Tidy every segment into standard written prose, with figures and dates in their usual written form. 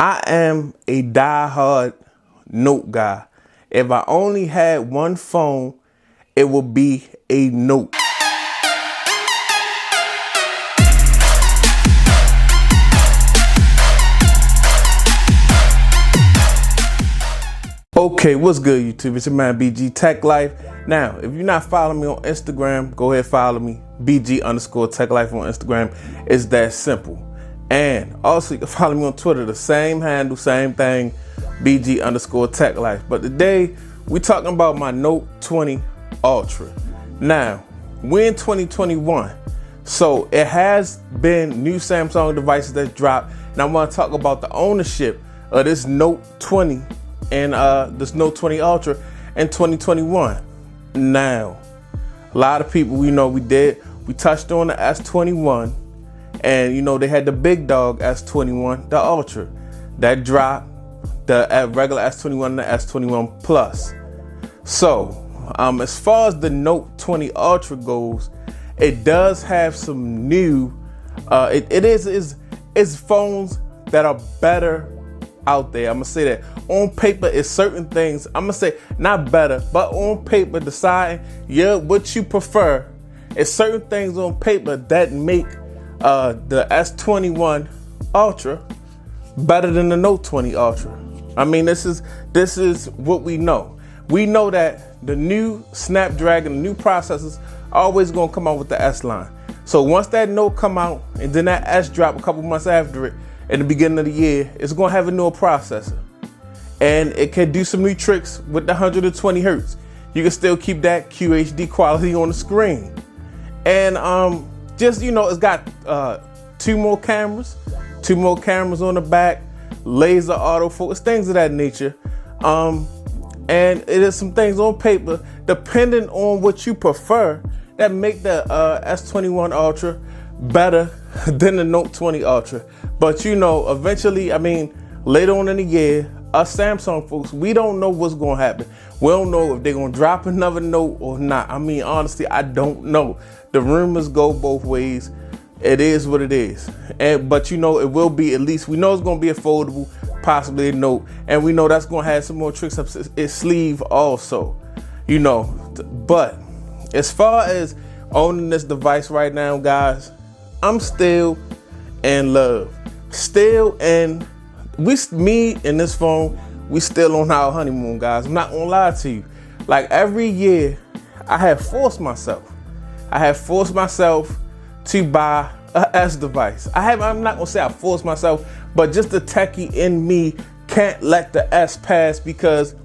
I am a diehard Note guy. If I only had one phone, it would be a Note. Okay, what's good, YouTube? It's your man BG Tech Life. Now, if you're not following me on Instagram, go ahead follow me, BG_Tech Life on Instagram. It's that simple. And also, you can follow me on Twitter, the same handle, same thing, BG_Tech Life. But today, we're talking about my Note 20 Ultra. Now, we're in 2021, so it has been new Samsung devices that dropped, and I want to talk about the ownership of this Note 20 and this Note 20 Ultra in 2021. Now, a lot of people, we touched on the S21, and they had the big dog S21, the Ultra, that dropped the regular S21 and the S21 Plus. So, as far as the Note 20 Ultra goes, it does have some new, it's phones that are better out there. I'm gonna say that on paper is certain things, I'm gonna say not better, but on paper deciding what you prefer is certain things on paper that make the S21 Ultra better than the Note 20 Ultra. I mean, this is what we know. We know that the new Snapdragon, the new processors, always gonna come out with the S line. So once that Note come out and then that S drop a couple months after it, in the beginning of the year, it's gonna have a newer processor. And it can do some new tricks with the 120 Hertz. You can still keep that QHD quality on the screen. And it's got two more cameras on the back, laser autofocus, things of that nature. And it is some things on paper, depending on what you prefer, that make the S21 Ultra better than the Note 20 Ultra. But eventually, later on in the year, us Samsung folks, we don't know what's gonna happen. We don't know if they're gonna drop another Note or not. Honestly, I don't know. The rumors go both ways. It is what it is. But it will be, at least we know it's gonna be affordable, possibly a Note, and we know that's gonna have some more tricks up its sleeve also. But as far as owning this device right now, guys, I'm still in love. Me and this phone, we still on our honeymoon, guys. I'm not gonna lie to you. Like every year, I have forced myself to buy a S device. I'm not gonna say I forced myself, but just the techie in me can't let the S pass because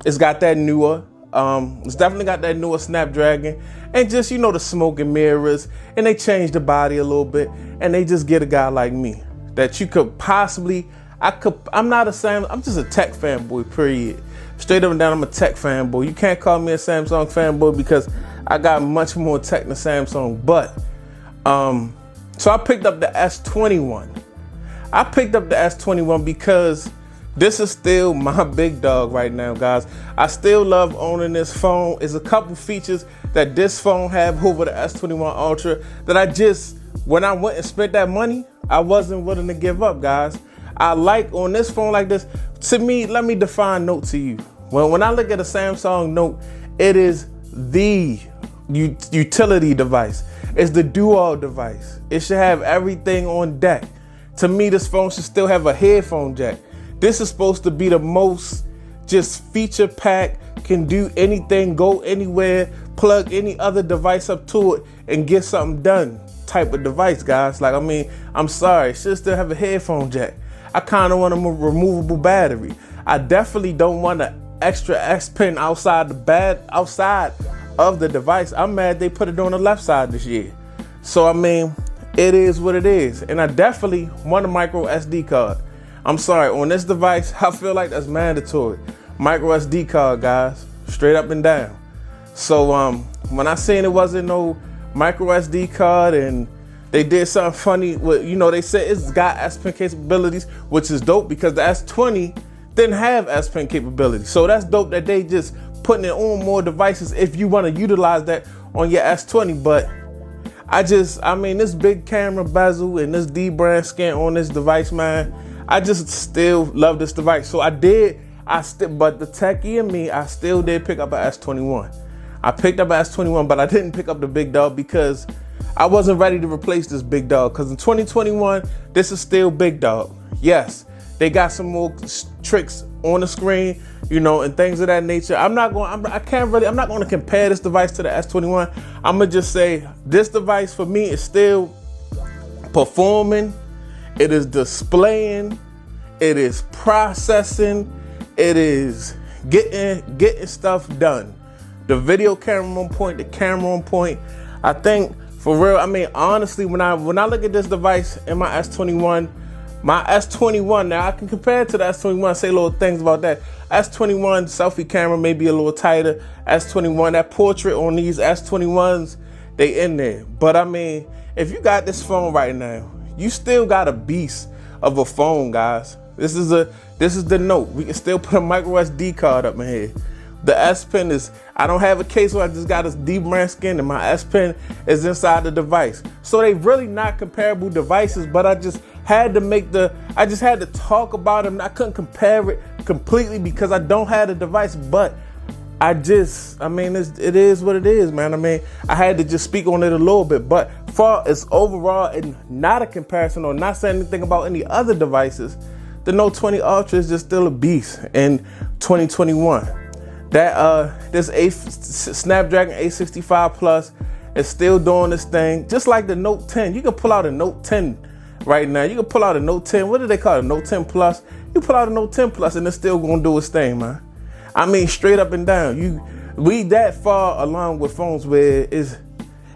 it's got that newer, it's definitely got that newer Snapdragon, and just the smoke and mirrors, and they change the body a little bit, and they just get a guy like me that you could possibly, I'm just a tech fanboy, period. Straight up and down, I'm a tech fanboy. You can't call me a Samsung fanboy because I got much more tech than Samsung. But, so I picked up the S21. I picked up the S21 because this is still my big dog right now, guys. I still love owning this phone. There's a couple features that this phone have over the S21 Ultra that when I went and spent that money, I wasn't willing to give up, guys. I like on this phone like this. To me, let me define Note to you. When I look at a Samsung Note, it is the utility device. It's the do-all device. It should have everything on deck. To me, this phone should still have a headphone jack. This is supposed to be the most just feature pack, can do anything, go anywhere, plug any other device up to it and get something done type of device, guys. I'm sorry, it should still have a headphone jack. I kind of want a removable battery. I definitely don't want an extra X pin outside of the device. I'm mad they put it on the left side this year. So it is what it is. And I definitely want a micro SD card. I'm sorry, on this device, I feel like that's mandatory. Micro SD card, guys, straight up and down. So when I seen it wasn't no micro SD card and they did something funny with, they said it's got S Pen capabilities, which is dope because the S20 didn't have S Pen capabilities. So that's dope that they just putting it on more devices if you want to utilize that on your S20. But this big camera bezel and this D brand scan on this device, man, I just still love this device. So but the techie in me, I still did pick up an S21. I picked up an S21, but I didn't pick up the big dog because I wasn't ready to replace this big dog. Because in 2021, this is still big dog. Yes, they got some more tricks on the screen, you know, and things of that nature. I'm not going to compare this device to the S21. I'm going to just say this device for me is still performing. It is displaying. It is processing. It is getting stuff done. The video camera on point, the camera on point. I think for real, I mean, honestly, when I look at this device in my S21, now I can compare it to the S21, say little things about that. S21 selfie camera may be a little tighter. S21, that portrait on these S21s, they in there. But I mean, if you got this phone right now, you still got a beast of a phone, guys. This is the Note. We can still put a micro SD card up in here. The S Pen is, I don't have a case where I just got a deep brand skin, and my S Pen is inside the device. So they really not comparable devices, but I just had to talk about them. I couldn't compare it completely because I don't have the device, but it is what it is, man. I mean, I had to just speak on it a little bit, but far as overall and not a comparison or not saying anything about any other devices, the Note 20 Ultra is just still a beast in 2021. This Snapdragon 865 Plus is still doing this thing, just like the Note 10. You can pull out a Note 10 right now. You can pull out a Note 10. What do they call it? Note 10 Plus. You pull out a Note 10 Plus and it's still gonna do its thing, man. I mean, straight up and down. We that far along with phones where is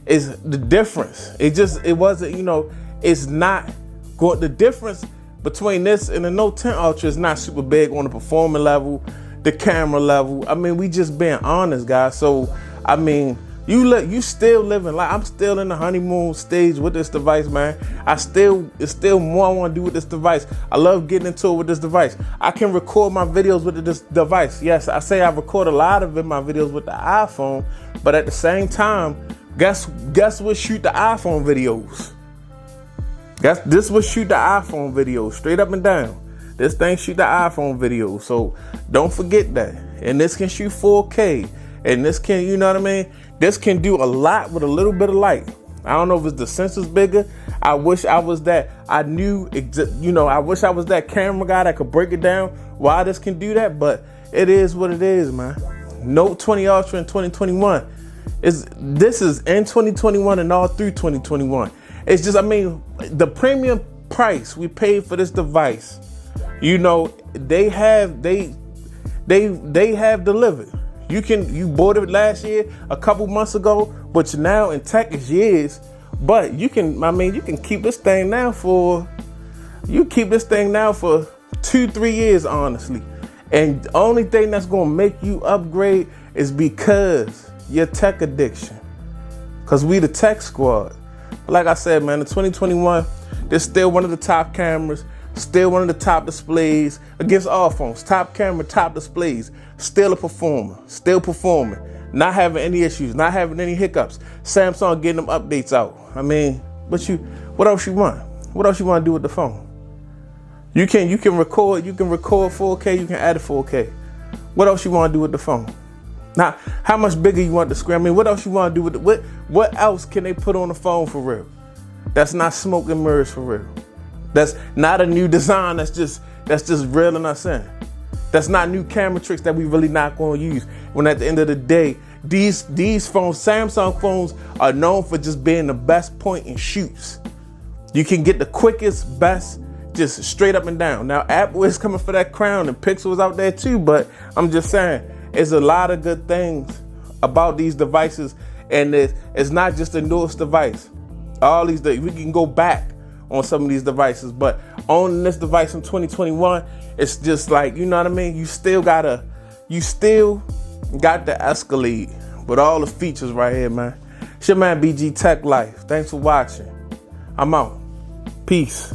the difference. It wasn't, you know, it's not going. The difference between this and the Note 10 Ultra is not super big on the performance level, the camera level. I mean, we just being honest, guys. So, I mean, you still living life. I'm still in the honeymoon stage with this device, man. It's still more I want to do with this device. I love getting into it with this device. I can record my videos with this device. Yes, I say I record a lot of my videos with the iPhone, but at the same time, guess what shoot the iPhone videos? This will shoot the iPhone videos, straight up and down. This thing shoot the iPhone videos, so don't forget that. And this can shoot 4K, and this can, you know what I mean? This can do a lot with a little bit of light. I don't know if it's the sensors bigger. I wish I was that. I wish I was that camera guy that could break it down why this can do that, but it is what it is, man. Note 20 Ultra in 2021. This is in 2021 and all through 2021. It's just, I mean, the premium price we paid for this device, you know, they have delivered. You bought it last year, a couple months ago, which now in tech is years. But you can keep this thing now for 2-3 years, honestly. And the only thing that's gonna make you upgrade is because your tech addiction. Cause we the tech squad. But like I said, man, in 2021, there's still one of the top cameras, still one of the top displays against all phones. Top camera, top displays, still a performer, still performing, not having any issues, not having any hiccups. Samsung getting them updates out. I mean, what else you want? What else you want to do with the phone? You can record 4K, you can edit 4K. What else you want to do with the phone? Now, how much bigger you want the screen? I mean, what else you want to do with it? What else can they put on the phone for real? That's not smoke and mirrors for real. That's not a new design. That's just reeling us in. That's not new camera tricks that we really not going to use. When at the end of the day, these phones, Samsung phones, are known for just being the best point and shoots. You can get the quickest, best, just straight up and down. Now, Apple is coming for that crown, and Pixel is out there too. But I'm just saying, it's a lot of good things about these devices, and it's not just the newest device. All these days, we can go back on some of these devices, but owning this device in 2021, it's just like, you know what I mean? You still got the Escalade with all the features right here, man. It's your man BG Tech Life. Thanks for watching. I'm out. Peace.